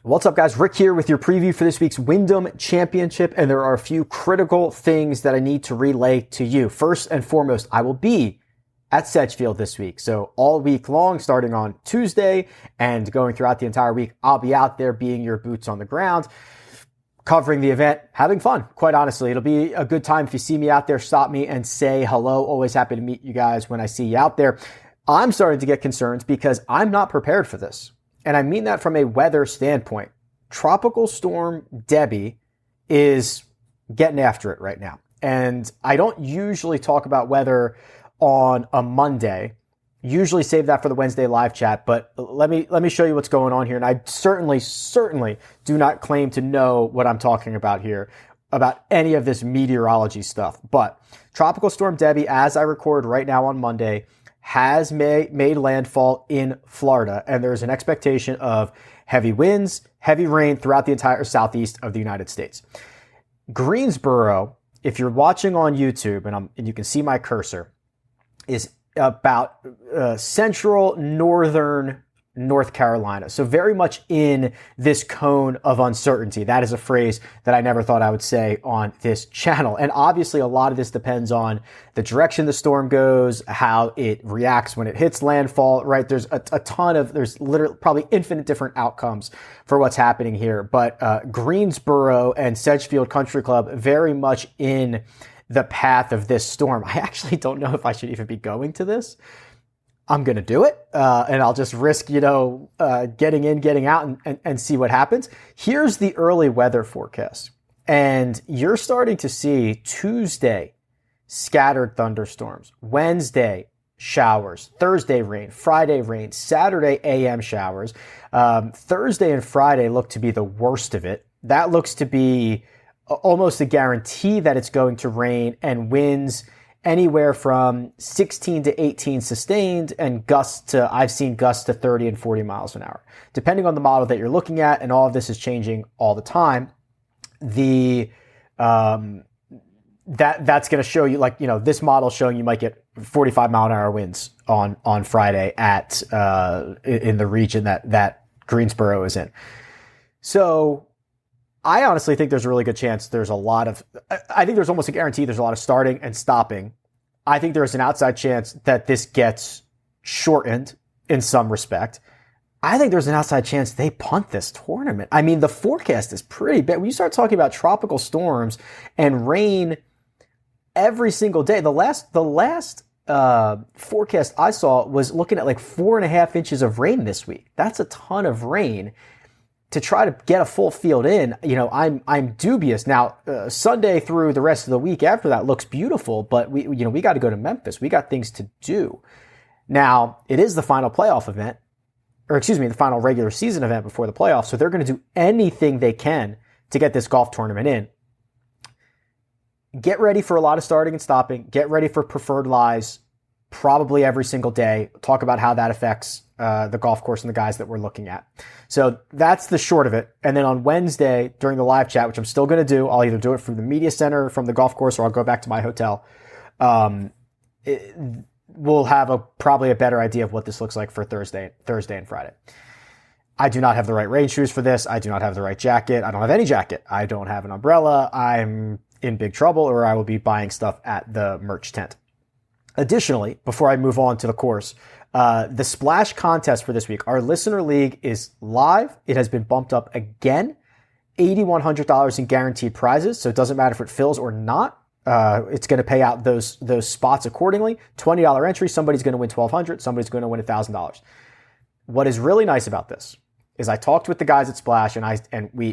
What's up, guys? Rick here with your preview for this week's Wyndham Championship, and there are a few critical things that I need to relay to you. First and foremost, I will be at Sedgefield this week. So all week long, starting on Tuesday and going throughout the entire week, I'll be out there being your boots on the ground, covering the event, having fun. Quite honestly, it'll be a good time. If you see me out there, stop me and say hello. Always happy to meet you guys when I see you out there. I'm starting to get concerned because I'm not prepared for this. And I mean that from a weather standpoint. Tropical Storm Debbie is getting after it right now. And I don't usually talk about weather on a Monday. Usually save that for the Wednesday live chat, but let me show you what's going on here. And I certainly do not claim to know what I'm talking about here, about any of this meteorology stuff. But Tropical Storm Debbie, as I record right now on Monday, has made landfall in Florida, and there's an expectation of heavy winds, heavy rain throughout the entire southeast of the United States. Greensboro, if you're watching on YouTube, and you can see my cursor, is about central northern North Carolina. So very much in this cone of uncertainty. That is a phrase that I never thought I would say on this channel. And obviously a lot of this depends on the direction the storm goes, how it reacts when it hits landfall, right? There's there's literally probably infinite different outcomes for what's happening here. But Greensboro and Sedgefield Country Club very much in the path of this storm. I actually don't know if I should even be going to this. I'm going to do it, and I'll just risk, getting in, getting out, and see what happens. Here's the early weather forecast. And you're starting to see Tuesday, scattered thunderstorms. Wednesday, showers. Thursday, rain. Friday, rain. Saturday, AM showers. Thursday and Friday look to be the worst of it. That looks to be almost a guarantee that it's going to rain, and winds anywhere from 16 to 18 sustained, and I've seen gusts to 30 and 40 miles an hour. Depending on the model that you're looking at, and all of this is changing all the time, that's going to show you, this model showing you might get 45 mile an hour winds on Friday in the region that Greensboro is in. So I honestly think there's a really good chance I think there's almost a guarantee there's a lot of starting and stopping. I think there's an outside chance that this gets shortened in some respect. I think there's an outside chance they punt this tournament. I mean, the forecast is pretty bad. When you start talking about tropical storms and rain every single day, the last forecast I saw was looking at 4.5 inches of rain this week. That's a ton of rain. To try to get a full field in, I'm dubious. Now, Sunday through the rest of the week after that looks beautiful, but we got to go to Memphis. We got things to do. Now, it is the final playoff event, the final regular season event before the playoffs, so they're going to do anything they can to get this golf tournament in. Get ready for a lot of starting and stopping. Get ready for preferred lies probably every single day. Talk about how that affects the golf course and the guys that we're looking at. So that's the short of it. And then on Wednesday during the live chat, which I'm still going to do, I'll either do it from the media center, from the golf course, or I'll go back to my hotel. We'll have probably a better idea of what this looks like for Thursday and Friday. I do not have the right rain shoes for this. I do not have the right jacket. I don't have any jacket. I don't have an umbrella. I'm in big trouble, or I will be buying stuff at the merch tent. Additionally, before I move on to the course, the splash contest for this week, our listener league is live. It has been bumped up again, $8,100 in guaranteed prizes. So it doesn't matter if it fills or not. It's going to pay out those spots accordingly. $20 entry. Somebody's going to win $1,200. Somebody's going to win $1,000. What is really nice about this is I talked with the guys at Splash,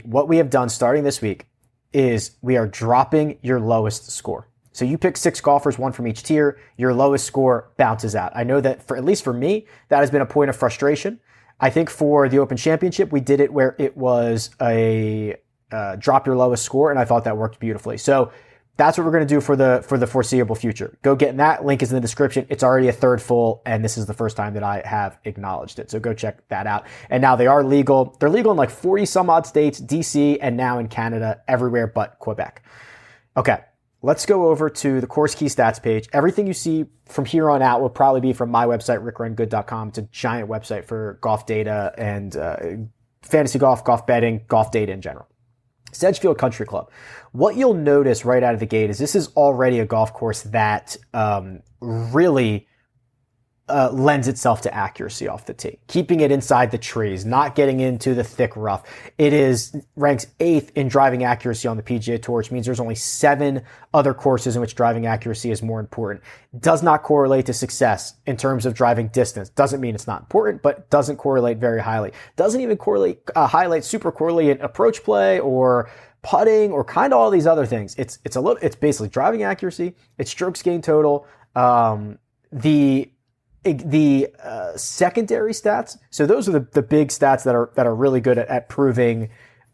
what we have done starting this week is we are dropping your lowest score. So you pick 6 golfers, 1 from each tier. Your lowest score bounces out. I know that at least for me, that has been a point of frustration. I think for the Open Championship, we did it where it was a drop your lowest score, and I thought that worked beautifully. So that's what we're going to do for the foreseeable future. Go get in that. Link is in the description. It's already a third full, and this is the first time that I have acknowledged it. So go check that out. And now they are legal. They're legal in 40 some odd states, DC, and now in Canada, everywhere but Quebec. Okay. Let's go over to the course key stats page. Everything you see from here on out will probably be from my website, RickRunGood.com. It's a giant website for golf data and fantasy golf, golf betting, golf data in general. Sedgefield Country Club. What you'll notice right out of the gate is this is already a golf course that really lends itself to accuracy off the tee, keeping it inside the trees, not getting into the thick rough. It ranks 8th in driving accuracy on the PGA Tour, which means there's only 7 other courses in which driving accuracy is more important. Does not correlate to success in terms of driving distance. Doesn't mean it's not important, but doesn't correlate very highly. Doesn't even super correlate in approach play or putting or kind of all these other things. It's basically driving accuracy. It's strokes gained total. The secondary stats. So those are the big stats that are really good at proving,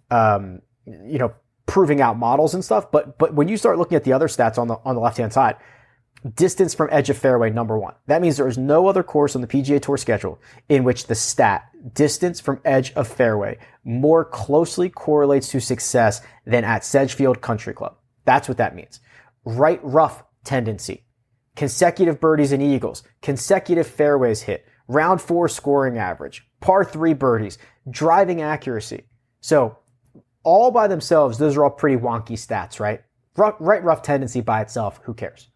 proving out models and stuff. But when you start looking at the other stats on the left-hand side, distance from edge of fairway, number 1. That means there is no other course on the PGA Tour schedule in which the stat distance from edge of fairway more closely correlates to success than at Sedgefield Country Club. That's what that means. Right rough tendency, consecutive birdies and eagles, consecutive fairways hit, round 4 scoring average, par 3 birdies, driving accuracy. So all by themselves, those are all pretty wonky stats, right? Right rough tendency by itself, who cares?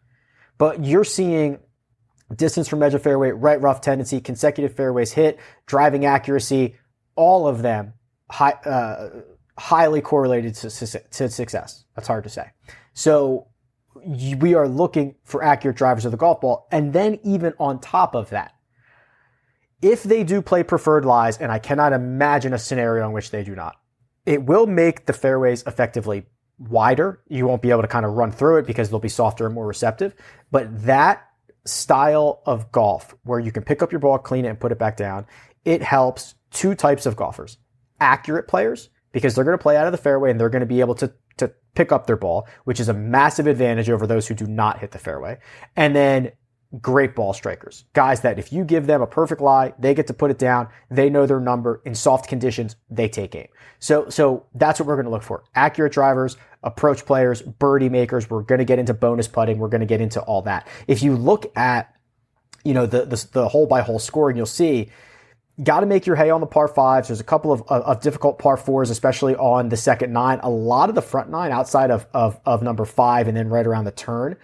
But you're seeing distance from edge of fairway, right rough tendency, consecutive fairways hit, driving accuracy, all of them highly correlated to success. That's hard to say. So we are looking for accurate drivers of the golf ball. And then even on top of that, if they do play preferred lies, and I cannot imagine a scenario in which they do not, it will make the fairways effectively wider. You won't be able to kind of run through it because they'll be softer and more receptive. But that style of golf where you can pick up your ball, clean it, and put it back down, it helps 2 types of golfers. Accurate players, because they're going to play out of the fairway and they're going to be able to pick up their ball, which is a massive advantage over those who do not hit the fairway. And then great ball strikers, guys that if you give them a perfect lie, they get to put it down. They know their number. In soft conditions, they take aim. So that's what we're going to look for. Accurate drivers, approach players, birdie makers. We're going to get into bonus putting. We're going to get into all that. If you look at, the hole by hole scoring, you'll see got to make your hay on the par 5s. There's a couple of difficult par 4s, especially on the second 9. A lot of the front 9 outside of number 5 and then right around the turn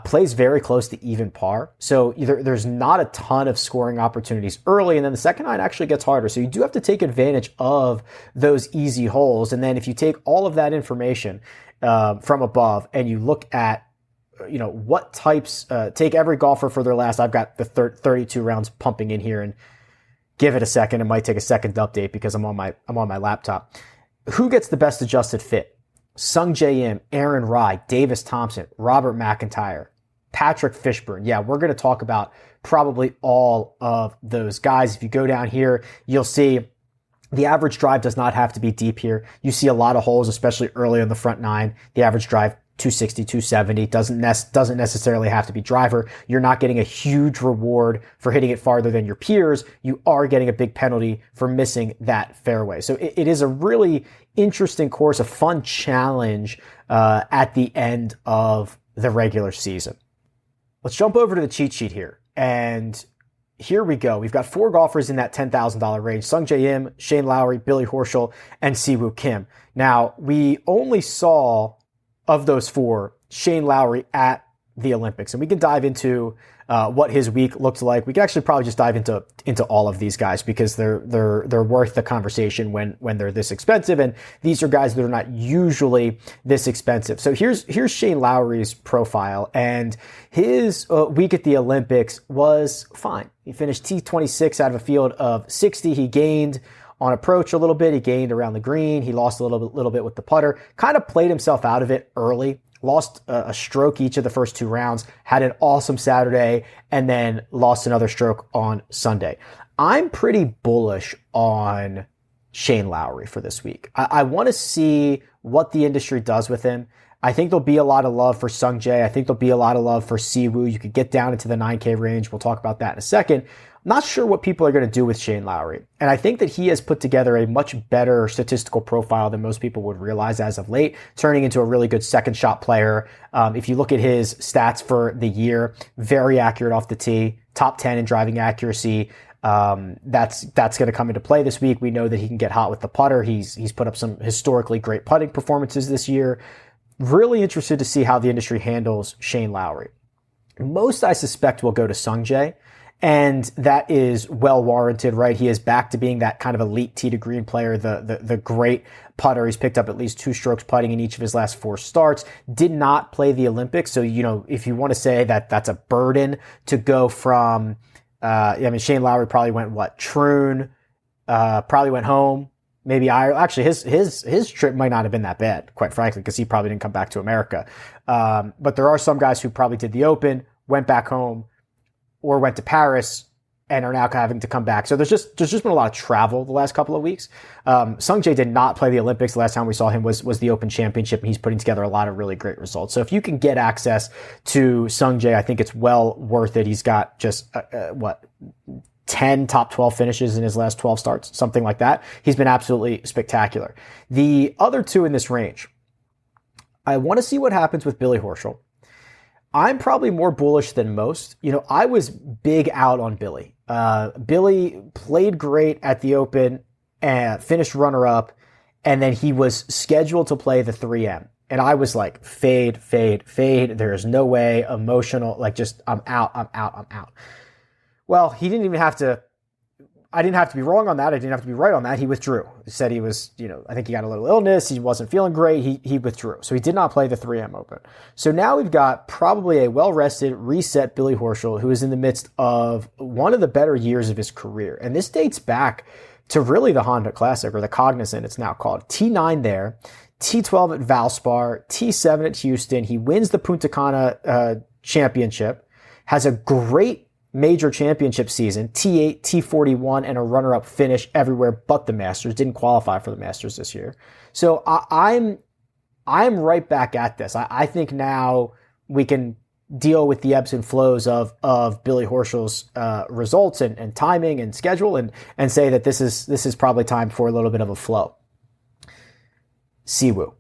plays very close to even par. So there's not a ton of scoring opportunities early, and then the second 9 actually gets harder. So you do have to take advantage of those easy holes. And then if you take all of that information from above and you look at what types, take every golfer for their last, I've got the 32 rounds pumping in here, and give it a second. It might take a second to update because I'm on my laptop. Who gets the best adjusted fit? Sung J M, Aaron Rai, Davis Thompson, Robert McIntyre, Patrick Fishburne. Yeah, we're going to talk about probably all of those guys. If you go down here, you'll see the average drive does not have to be deep here. You see a lot of holes, especially early on the front 9. The average drive 260, 270, doesn't necessarily have to be driver. You're not getting a huge reward for hitting it farther than your peers. You are getting a big penalty for missing that fairway. So it is a really interesting course, a fun challenge at the end of the regular season. Let's jump over to the cheat sheet here. And here we go. We've got 4 golfers in that $10,000 range: Sung J M, Shane Lowry, Billy Horschel, and Siwoo Kim. Now, we only saw of those 4, Shane Lowry at the Olympics. And we can dive into what his week looked like. We can actually probably just dive into all of these guys because they're worth the conversation when they're this expensive. And these are guys that are not usually this expensive. So here's Shane Lowry's profile, and his week at the Olympics was fine. He finished T26 out of a field of 60. He gained on approach a little bit. He gained around the green. He lost a little bit with the putter. Kind of played himself out of it early. Lost a stroke each of the first 2 rounds. Had an awesome Saturday, and then lost another stroke on Sunday. I'm pretty bullish on Shane Lowry for this week. I want to see what the industry does with him. I think there'll be a lot of love for Sung Jae. I think there'll be a lot of love for Siwoo. You could get down into the 9K range. We'll talk about that in a second. Not sure what people are going to do with Shane Lowry. And I think that he has put together a much better statistical profile than most people would realize as of late, turning into a really good second shot player. If you look at his stats for the year, very accurate off the tee, top 10 in driving accuracy, That's going to come into play this week. We know that he can get hot with the putter. He's put up some historically great putting performances this year. Really interested to see how the industry handles Shane Lowry. Most, I suspect, will go to Sungjae, and that is well warranted, right? He is back to being that kind of elite tee to green player, the great putter. He's picked up at least 2 strokes putting in each of his last 4 starts. Did not play the Olympics, so if you want to say that that's a burden to go from, Shane Lowry probably went Troon, probably went home. Maybe actually his trip might not have been that bad, quite frankly, because he probably didn't come back to America. But there are some guys who probably did the Open, went back home, or went to Paris and are now having to come back. So there's just been a lot of travel the last couple of weeks. Sungjae did not play the Olympics. The last time we saw him was the Open Championship, and he's putting together a lot of really great results. So if you can get access to Sungjae, I think it's well worth it. He's got just 10 top 12 finishes in his last 12 starts, something like that. He's been absolutely spectacular. The other 2 in this range, I want to see what happens with Billy Horschel. I'm probably more bullish than most. I was big out on Billy. Billy played great at the Open and finished runner-up, and then he was scheduled to play the 3M. And I was like, fade. There's no way, emotional, I'm out. Well, he didn't even have to, I didn't have to be wrong on that. I didn't have to be right on that. He withdrew. He said he was, I think he got a little illness. He wasn't feeling great. He withdrew. So he did not play the 3M Open. So now we've got probably a well-rested, reset Billy Horschel, who is in the midst of one of the better years of his career. And this dates back to really the Honda Classic, or the Cognizant it's now called. T9 there, T12 at Valspar, T7 at Houston. He wins the Punta Cana championship, has a great major championship season, T8, T41, and a runner-up finish everywhere but the Masters. Didn't qualify for the Masters this year. So I'm right back at this. I think now we can deal with the ebbs and flows of Billy Horschel's results and timing and schedule and say that this is probably time for a little bit of a flow. Siwoo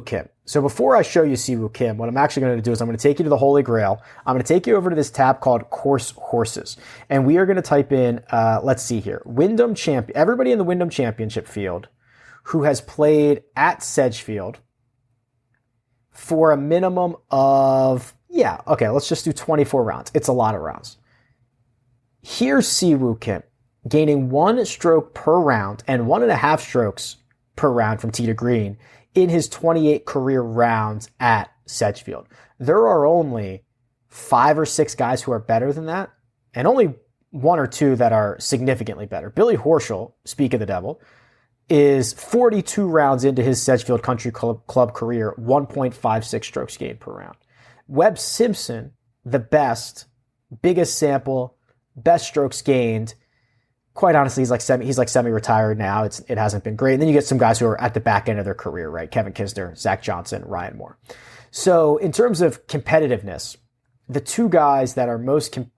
Kim. So before I show you Siwoo Kim, what I'm actually going to do is I'm going to take you to the Holy Grail. I'm going to take you over to this tab called Course Horses. And we are going to type in, let's see here, everybody in the Wyndham Championship field who has played at Sedgefield for a minimum of, let's just do 24 rounds. It's a lot of rounds. Here's Siwoo Kim gaining 1 stroke per round and 1.5 strokes per round from tee to green in his 28 career rounds at Sedgefield. There are only 5 or 6 guys who are better than that, and only 1 or 2 that are significantly better. Billy Horschel, speak of the devil, is 42 rounds into his Sedgefield Country Club career, 1.56 strokes gained per round. Webb Simpson, the best, biggest sample, best strokes gained. Quite honestly, he's like semi-retired now. It hasn't been great. And then you get some guys who are at the back end of their career, right? Kevin Kisner, Zach Johnson, Ryan Moore. So in terms of competitiveness, the 2 guys that are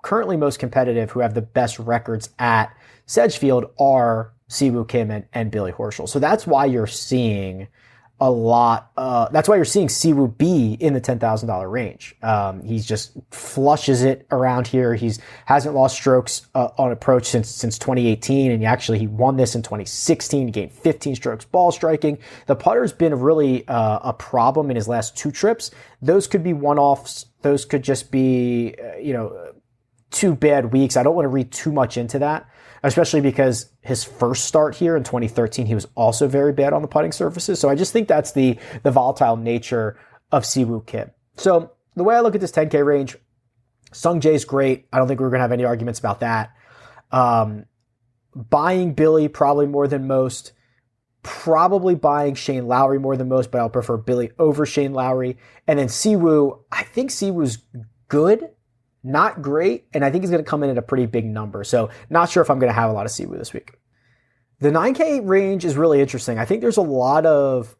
currently most competitive, who have the best records at Sedgefield, are Siwoo Kim and Billy Horschel. So that's why you're seeing that's why you're seeing Siwoo be in the $10,000 range. He just flushes it around here. Hasn't lost strokes on approach since 2018, and he won this in 2016. He gained 15 strokes ball striking. The putter's been really a problem in his last 2 trips. Those could be one-offs. Those could just be 2 bad weeks. I don't want to read too much into that, especially because his first start here in 2013, he was also very bad on the putting surfaces. So I just think that's the volatile nature of Siwoo Kim. So the way I look at this 10K range, Sungjae's great. I don't think we're going to have any arguments about that. Buying Billy probably more than most. Probably buying Shane Lowry more than most, but I'll prefer Billy over Shane Lowry. And then Siwoo, I think Siwoo's good, not great, and I think he's going to come in at a pretty big number. So not sure if I'm going to have a lot of Siwoo this week. The 9K range is really interesting. I think there's a lot of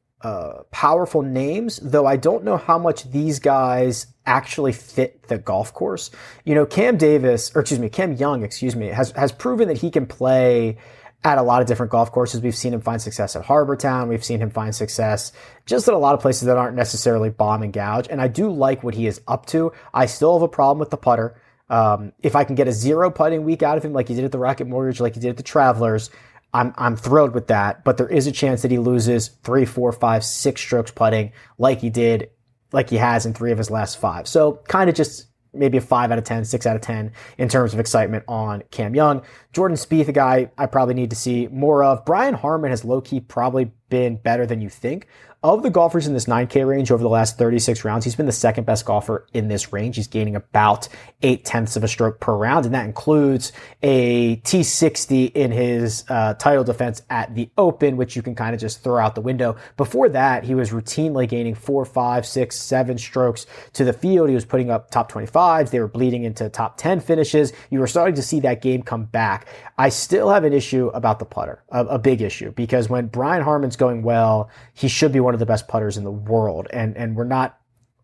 powerful names, though I don't know how much these guys actually fit the golf course. Cam Young, has proven that he can play at a lot of different golf courses. We've seen him find success at Harbour Town. We've seen him find success just at a lot of places that aren't necessarily bomb and gouge. And I do like what he is up to. I still have a problem with the putter. If I can get a 0 putting week out of him, like he did at the Rocket Mortgage, like he did at the Travelers, I'm thrilled with that. But there is a chance that he loses 3, 4, 5, 6 strokes putting like he has in 3 of his last 5. So kind of just maybe a 5 out of 10, 6 out of 10 in terms of excitement on Cam Young. Jordan Spieth, a guy I probably need to see more of. Brian Harman has low-key probably been better than you think. Of the golfers in this 9K range over the last 36 rounds, he's been the second best golfer in this range. He's gaining about 0.8 of a stroke per round, and that includes a T60 in his title defense at the Open, which you can kind of just throw out the window. Before that, he was routinely gaining 4, 5, 6, 7 strokes to the field. He was putting up top 25s. They were bleeding into top 10 finishes. You were starting to see that game come back. I still have an issue about the putter, a big issue, because when Brian Harman's going well, he should be one of the best putters in the world. And we're not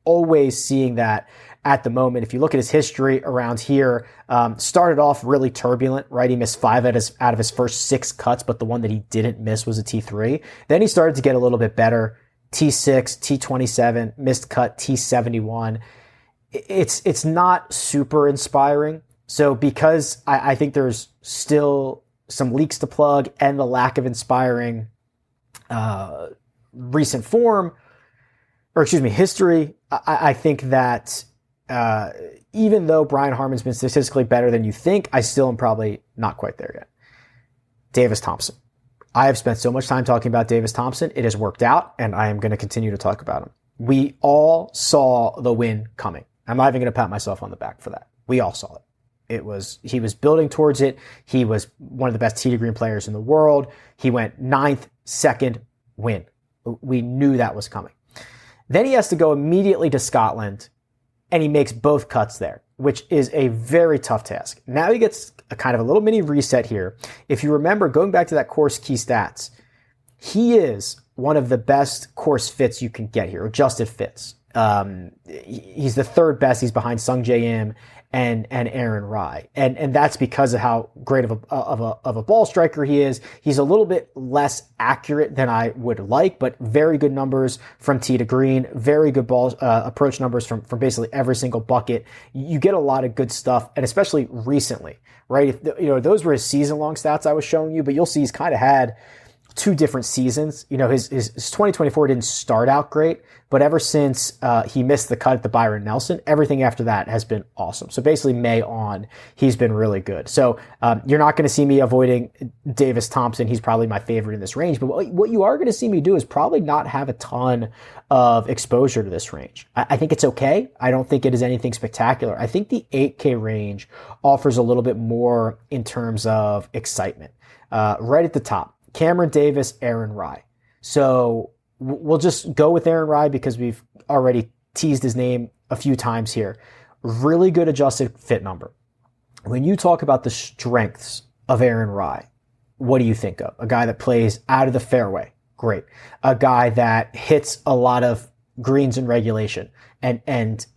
always seeing that at the moment. If you look at his history around here, started off really turbulent, right? He missed 5 out of his first 6 cuts, but the one that he didn't miss was a T3. Then he started to get a little bit better. T6, T27, missed cut, T71. It's not super inspiring. So because I think there's still some leaks to plug and the lack of inspiring recent form, or excuse me, history, I think that even though Brian Harman's been statistically better than you think, I still am probably not quite there yet. Davis Thompson. I have spent so much time talking about Davis Thompson. It has worked out, and I am going to continue to talk about him. We all saw the win coming. I'm not even going to pat myself on the back for that. We all saw it. He was building towards it. He was one of the best tee to green players in the world. He went 9th, 2nd, win. We knew that was coming. Then he has to go immediately to Scotland, and he makes both cuts there, which is a very tough task. Now he gets a kind of a little mini reset here. If you remember, going back to that course key stats, he is one of the best course fits you can get here, adjusted fits. He's the 3rd best. He's behind Sung Jae Im and Aaron Rai. And that's because of how great of a ball striker he is. He's a little bit less accurate than I would like, but very good numbers from tee to green, very good ball approach numbers from basically every single bucket. You get a lot of good stuff, and especially recently, right? Those were his season-long stats I was showing you, but you'll see he's kind of had 2 different seasons. His 2024 didn't start out great, but ever since he missed the cut at the Byron Nelson, everything after that has been awesome. So basically May on, he's been really good. So you're not going to see me avoiding Davis Thompson. He's probably my favorite in this range. But what you are going to see me do is probably not have a ton of exposure to this range. I think it's okay. I don't think it is anything spectacular. I think the 8K range offers a little bit more in terms of excitement. Right at the top, Cameron Davis, Aaron Rai. So we'll just go with Aaron Rai because we've already teased his name a few times here. Really good adjusted fit number. When you talk about the strengths of Aaron Rai, what do you think of? A guy that plays out of the fairway. Great. A guy that hits a lot of greens in regulation and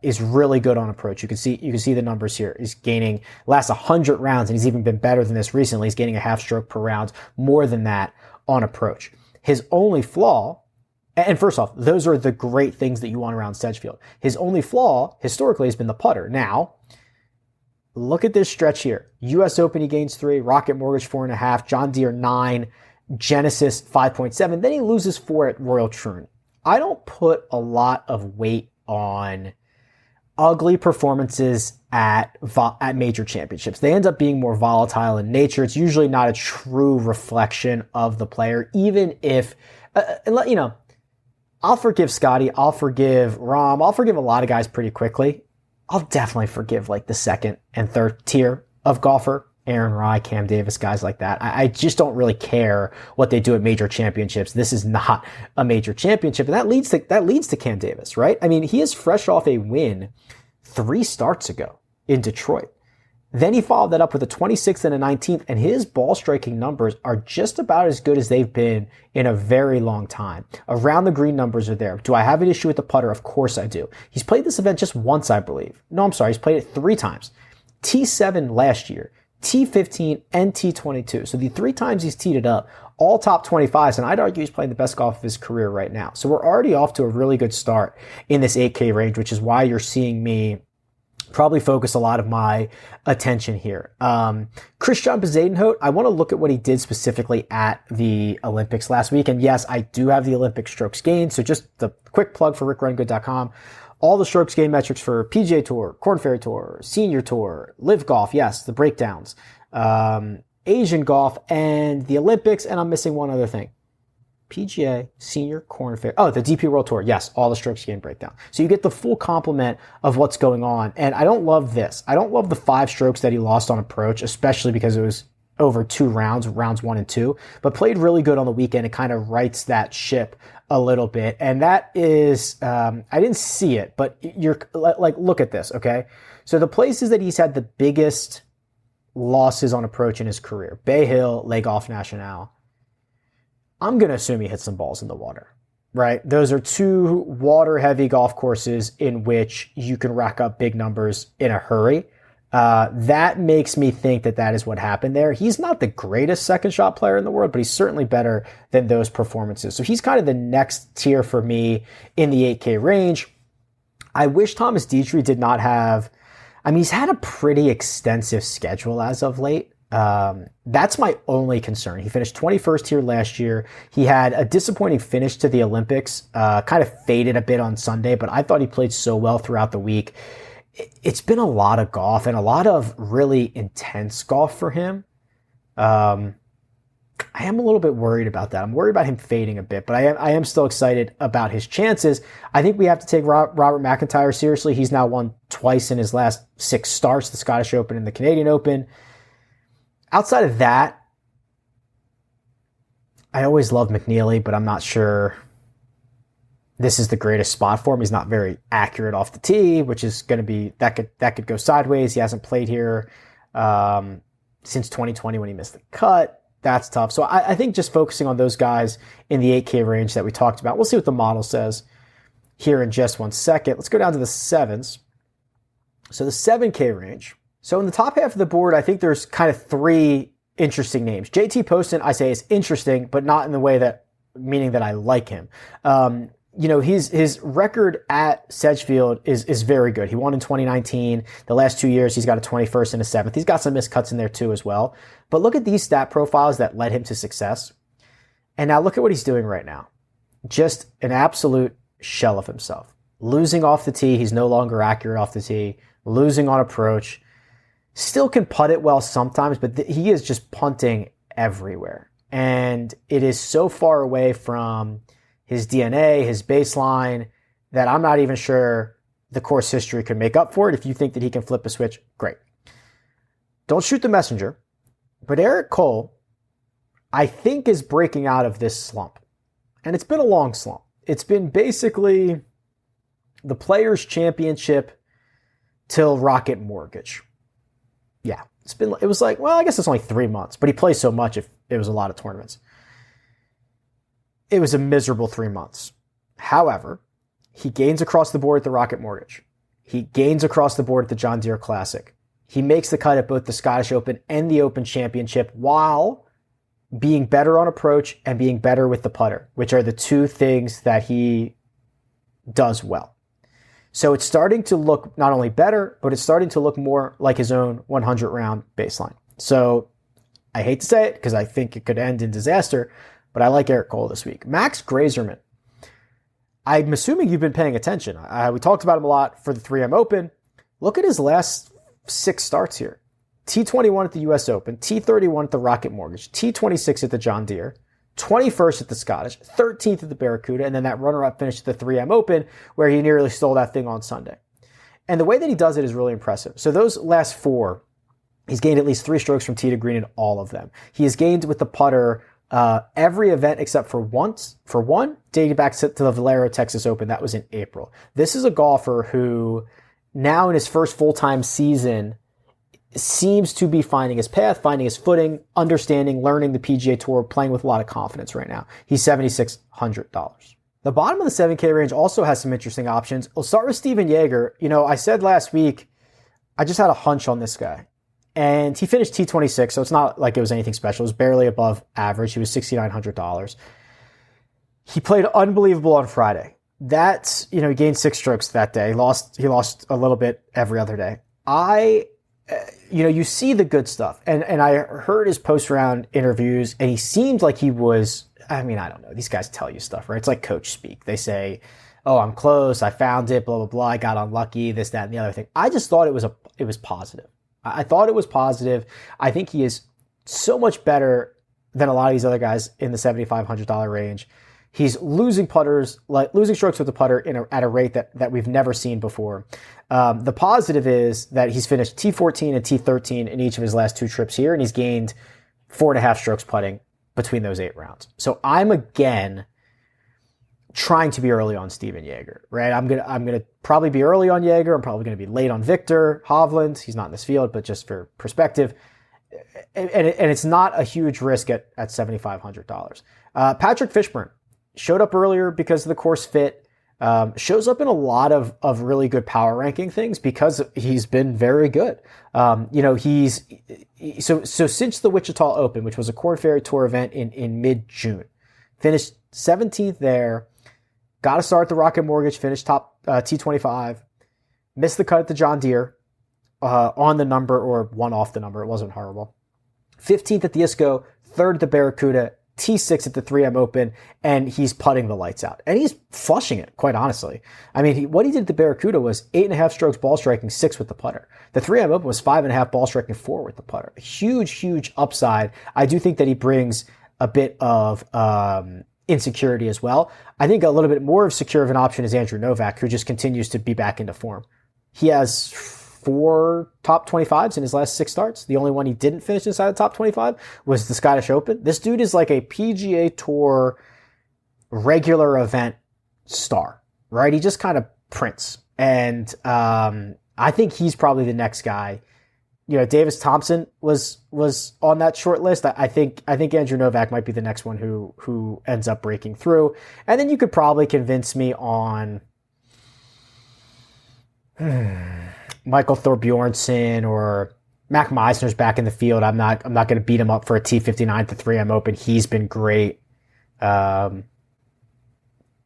is really good on approach. You can see the numbers here. He's gaining last 100 rounds, and he's even been better than this recently. He's gaining a half stroke per round, more than that on approach. His only flaw, and first off, those are the great things that you want around Sedgefield. His only flaw historically has been the putter. Now, look at this stretch here. U.S. Open, he gains 3, Rocket Mortgage 4.5, John Deere 9, Genesis 5.7. Then he loses 4 at Royal Troon. I don't put a lot of weight on ugly performances at major championships. They end up being more volatile in nature. It's usually not a true reflection of the player, even if, I'll forgive Scotty. I'll forgive Rahm. I'll forgive a lot of guys pretty quickly. I'll definitely forgive like the 2nd and 3rd tier of golfer. Aaron Rai, Cam Davis, guys like that. I just don't really care what they do at major championships. This is not a major championship. And that leads to Cam Davis, right? I mean, he is fresh off a win 3 starts ago in Detroit. Then he followed that up with a 26th and a 19th, and his ball striking numbers are just about as good as they've been in a very long time. Around the green numbers are there. Do I have an issue with the putter? Of course I do. He's played this event just once, I believe. No, I'm sorry. He's played it 3 times. T7 last year, T15 and T22. So the 3 times he's teed it up, all top 25s, and I'd argue he's playing the best golf of his career right now. So we're already off to a really good start in this 8K range, which is why you're seeing me probably focus a lot of my attention here. Christian Bezuidenhout, I want to look at what he did specifically at the Olympics last week. And yes, I do have the Olympic strokes gained. So just the quick plug for RickRunGood.com. All the strokes gain metrics for PGA Tour, Korn Ferry Tour, Senior Tour, Live Golf, yes, the breakdowns, Asian Golf, and the Olympics, and I'm missing one other thing. PGA, Senior, Korn Ferry. Oh, the DP World Tour. Yes, all the strokes gain breakdown. So you get the full complement of what's going on. And I don't love this. I don't love the 5 strokes that he lost on approach, especially because it was over 2 rounds 1 and 2, but played really good on the weekend. It kind of rights that ship a little bit. And that is, I didn't see it, but you're like, look at this. Okay. So the places that he's had the biggest losses on approach in his career, Bay Hill, Les Golf National, I'm going to assume he hit some balls in the water, right? Those are 2 water-heavy golf courses in which you can rack up big numbers in a hurry. That makes me think that that is what happened there. He's not the greatest second shot player in the world, but he's certainly better than those performances. So he's kind of the next tier for me in the 8K range. I wish Thomas Dietrich did not have, he's had a pretty extensive schedule as of late. That's my only concern. He finished 21st here last year. He had a disappointing finish to the Olympics, kind of faded a bit on Sunday, but I thought he played so well throughout the week. It's been a lot of golf and a lot of really intense golf for him. I am a little bit worried about that. I'm worried about him fading a bit, but I am still excited about his chances. I think we have to take Robert McIntyre seriously. He's now won twice in his last 6 starts, the Scottish Open and the Canadian Open. Outside of that, I always love McNeely, but I'm not sure this is the greatest spot for him. He's not very accurate off the tee, which is going to be, that could go sideways. He hasn't played here since 2020 when he missed the cut. That's tough. So I think just focusing on those guys in the 8K range that we talked about. We'll see what the model says here in just one second. Let's go down to the 7s. So the 7K range. So in the top half of the board, I think there's kind of 3 interesting names. JT Poston, I say, is interesting, but not in the way that, meaning that I like him. His record at Sedgefield is very good. He won in 2019. The last 2 years, he's got a 21st and a 7th. He's got some missed cuts in there too as well. But look at these stat profiles that led him to success. And now look at what he's doing right now. Just an absolute shell of himself. Losing off the tee. He's no longer accurate off the tee. Losing on approach. Still can putt it well sometimes, but he is just punting everywhere. And it is so far away from his DNA, his baseline, that I'm not even sure the course history could make up for it. If you think that he can flip a switch, great. Don't shoot the messenger. But Eric Cole, I think, is breaking out of this slump. And it's been a long slump. It's been basically the Players' Championship till Rocket Mortgage. Yeah, it was like, well, I guess it's only 3 months, but he plays so much if it was a lot of tournaments. It was a miserable 3 months. However, he gains across the board at the Rocket Mortgage. He gains across the board at the John Deere Classic. He makes the cut at both the Scottish Open and the Open Championship while being better on approach and being better with the putter, which are the 2 things that he does well. So it's starting to look not only better, but it's starting to look more like his own 100-round baseline. So I hate to say it because I think it could end in disaster, but I like Eric Cole this week. Max Grazerman. I'm assuming you've been paying attention. We talked about him a lot for the 3M Open. Look at his last 6 starts here. T21 at the US Open, T31 at the Rocket Mortgage, T26 at the John Deere, 21st at the Scottish, 13th at the Barracuda, and then that runner-up finish at the 3M Open where he nearly stole that thing on Sunday. And the way that he does it is really impressive. So those last 4, he's gained at least 3 strokes from tee to green in all of them. He has gained with the putter every event except for one, dating back to the Valero Texas Open. That was in April. This is a golfer who now in his first full-time season seems to be finding his path, finding his footing, understanding, learning the PGA Tour, playing with a lot of confidence right now. He's $7,600. The bottom of the 7K range also has some interesting options. We'll start with Steven Yeager. I said last week, I just had a hunch on this guy. And he finished T26, so it's not like it was anything special. It was barely above average. He was $6,900. He played unbelievable on Friday. That's, he gained 6 strokes that day. He lost a little bit every other day. You see the good stuff. And I heard his post-round interviews, and he seemed like he was, I don't know. These guys tell you stuff, right? It's like coach speak. They say, oh, I'm close. I found it, blah, blah, blah. I got unlucky, this, that, and the other thing. I just thought it was positive. I thought it was positive. I think he is so much better than a lot of these other guys in the $7,500 range. He's losing strokes with the putter at a rate that we've never seen before. The positive is that he's finished T14 and T13 in each of his last 2 trips here, and he's gained 4.5 strokes putting between those 8 rounds. So I'm again trying to be early on Steven Jaeger, right? I'm gonna probably be early on Jaeger. I'm probably gonna be late on Victor Hovland. He's not in this field, but just for perspective, and it's not a huge risk at $7,500. Patrick Fishburne showed up earlier because of the course fit. Shows up in a lot of really good power ranking things because he's been very good. So since the Wichita Open, which was a Korn Ferry Tour event in mid-June, finished 17th there, got a start at the Rocket Mortgage, finished top T25, missed the cut at the John Deere on the number, or one off the number. It wasn't horrible. 15th at the ISCO, 3rd at the Barracuda, T6 at the 3M Open, and he's putting the lights out. And he's flushing it, quite honestly. What he did at the Barracuda was 8.5 strokes ball striking, 6 with the putter. The 3M Open was 5.5 ball striking, 4 with the putter. Huge, huge upside. I do think that he brings a bit of insecurity as well. I think a little bit more of secure of an option is Andrew Novak, who just continues to be back into form. He has 4 top 25s in his last 6 starts. The only one he didn't finish inside the top 25 was the Scottish Open. This dude is like a PGA Tour regular event star, right? He just kind of prints. And I think he's probably the next guy. Davis Thompson was on that short list. I think Andrew Novak might be the next one who ends up breaking through. And then you could probably convince me on Michael Thorbjornsen, or Mac Meisner's back in the field. I'm not going to beat him up for a T59 at the 3M Open. He's been great.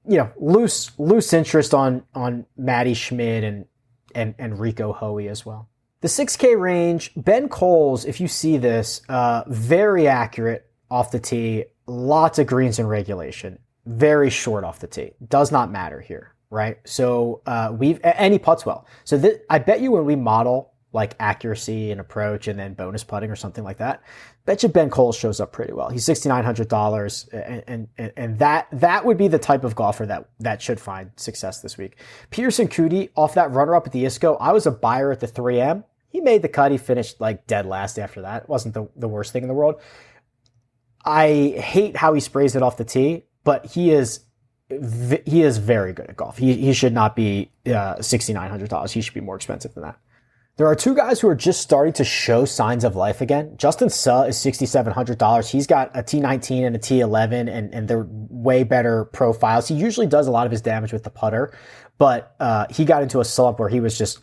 Loose interest on Matty Schmid and Rico Hoey as well. The 6K range, Ben Coles, if you see this, very accurate off the tee, lots of greens in regulation, very short off the tee. Does not matter here, right? So and he putts well. So I bet you when we model like accuracy and approach and then bonus putting or something like that, bet you Ben Coles shows up pretty well. He's $6,900, and that would be the type of golfer that should find success this week. Pearson Coody off that runner-up at the ISCO. I was a buyer at the 3M. He made the cut. He finished like dead last after that. It wasn't the worst thing in the world. I hate how he sprays it off the tee, but he is very good at golf. He should not be $6,900. He should be more expensive than that. There are 2 guys who are just starting to show signs of life again. Justin Suh is $6,700. He's got a T19 and a T11, and they're way better profiles. He usually does a lot of his damage with the putter, but he got into a slump where he was just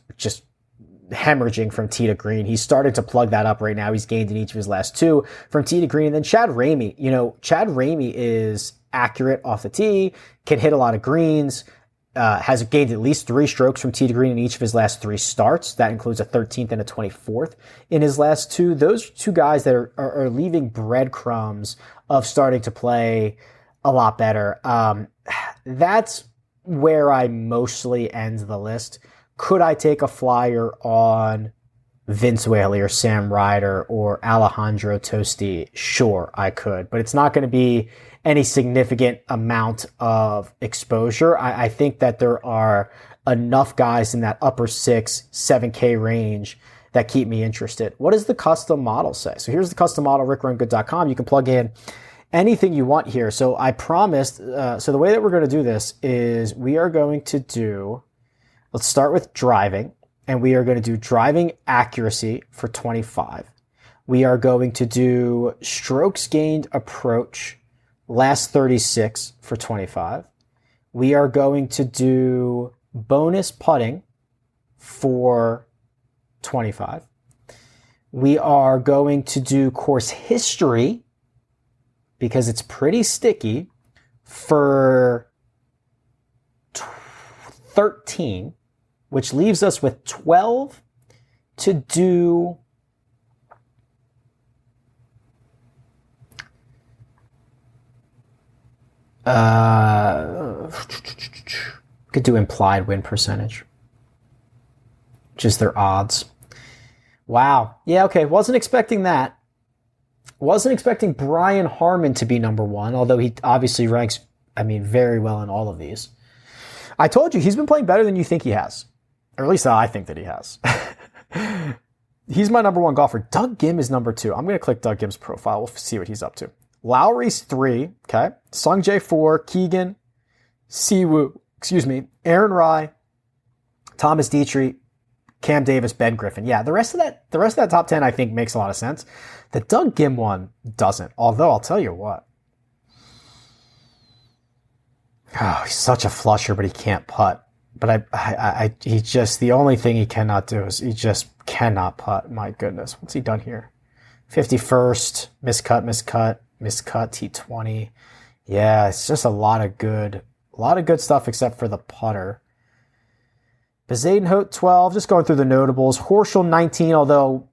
hemorrhaging from tee to green. He's starting to plug that up right now. He's gained in each of his last 2 from tee to green. And then Chad Ramey, Chad Ramey is accurate off the tee, can hit a lot of greens, has gained at least 3 strokes from tee to green in each of his last 3 starts. That includes a 13th and a 24th in his last 2. Those 2 guys that are leaving breadcrumbs of starting to play a lot better. That's where I mostly end the list. Could I take a flyer on Vince Whaley or Sam Ryder or Alejandro Tosti? Sure, I could, but it's not going to be any significant amount of exposure. I think that there are enough guys in that upper 7K range that keep me interested. What does the custom model say? So here's the custom model, RickRunGood.com. You can plug in anything you want here. So I promised, so the way that we're going to do this is we are going to do, let's start with driving, and we are going to do driving accuracy for 25. We are going to do strokes gained approach last 36 for 25. We are going to do bonus putting for 25. We are going to do course history because it's pretty sticky for 13, which leaves us with 12 to do. Could do implied win percentage, which is their odds. Wow. Yeah, okay. Wasn't expecting that. Wasn't expecting Brian Harmon to be number one, although he obviously ranks, very well in all of these. I told you, he's been playing better than you think he has. Or at least I think that he has. He's my number one golfer. Doug Gim is number two. I'm going to click Doug Gim's profile. We'll see what he's up to. Lowry's 3, okay. Sung Jae 4, Keegan, Siwoo, Aaron Rai, Thomas Dietrich, Cam Davis, Ben Griffin. Yeah, the rest of that top 10 I think makes a lot of sense. The Doug Gim one doesn't. Although I'll tell you what. Oh, he's such a flusher, but he can't putt. But he just, the only thing he cannot do is he just cannot putt. My goodness. What's he done here? 51st, miscut, T20. Yeah, it's just a lot of good stuff except for the putter. Bezadenhout 12, just going through the notables. Horschel 19, although,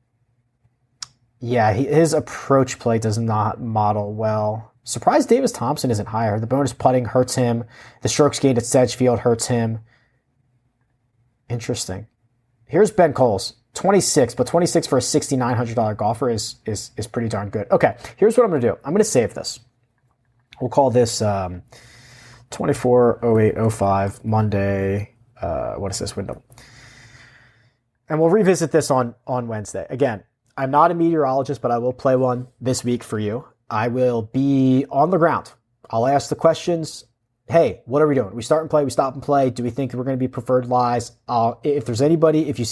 yeah, his approach play does not model well. Surprised Davis Thompson isn't higher. The bonus putting hurts him. The strokes gained at Sedgefield hurts him. Interesting. Here's Ben Coles, 26, but 26 for a $6,900 golfer is pretty darn good. Okay, here's what I'm going to do. I'm going to save this. We'll call this 24/08/05 Monday. What is this, Wyndham? And we'll revisit this on Wednesday. Again, I'm not a meteorologist, but I will play one this week for you. I will be on the ground. I'll ask the questions. Hey, what are we doing? We start and play, we stop and play. Do we think we're going to be preferred lies? If you see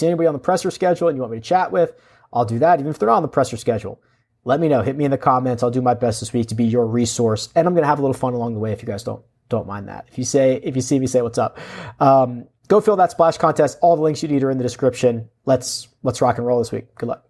anybody on the presser schedule and you want me to chat with, I'll do that. Even if they're not on the presser schedule, let me know. Hit me in the comments. I'll do my best this week to be your resource. And I'm going to have a little fun along the way if you guys don't mind that. If you see me, say what's up. Go fill that splash contest. All the links you need are in the description. Let's rock and roll this week. Good luck.